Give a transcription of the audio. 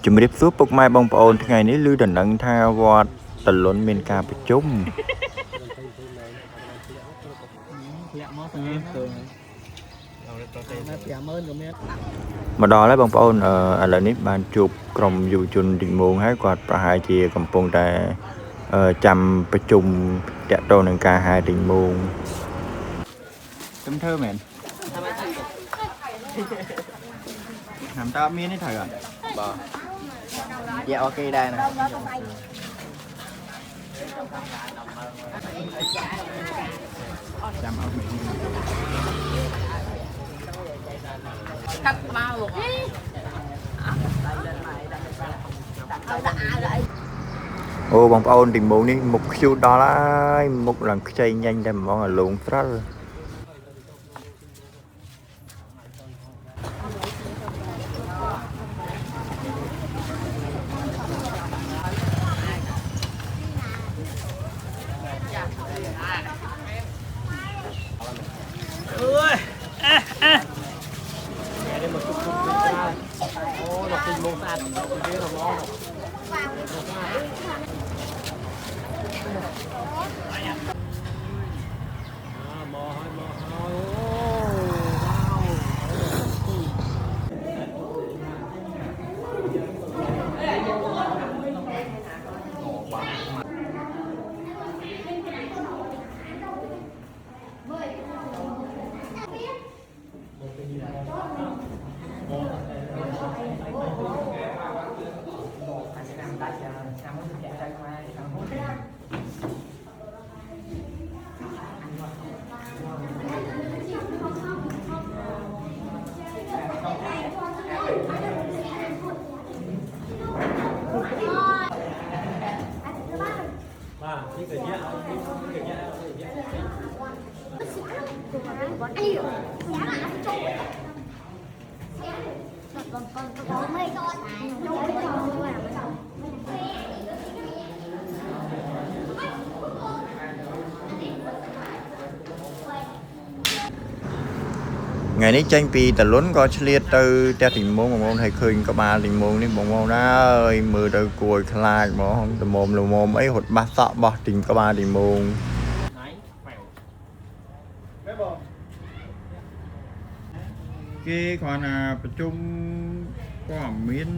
ជំរាបសួរពុកម៉ែបងប្អូនថ្ងៃនេះឮដំណឹងថាវត្តតលុនមានការប្រជុំមកដល់ហើយបងប្អូនឥឡូវនេះបានជួបក្រុមយុវជនទីមងហើយគាត់ប្រហែលជាកំពុងតែចាំប្រជុំតាក់ទងនឹងការហែទីមងខ្ញុំធ្វើមែនហាំតើមាននេះត្រូវអត់បាទយ៉ាអូខេដែរណាចាំអត់មានកាត់មកលោកអូបងប្អូនទីមងនេះមុខខ្ជូតដល់ហើយមុខឡើងខ្ចីnhanhតែហ្មងអាលងស្រិលថ្ងៃនេះចេញពីតលុនក៏ឆ្លៀតទៅផ្ទះទីមងបងប្អូនហើយឃើញក្បាលទីមងនេះបងប្អូនអើយមើលទៅគួរឲ្យខ្លាចហ្មងល្មមអីរត់បាសសក់បោះទីក្បាលទីមងគេគ្រាន់តែប្រជុំព័ត៌មាន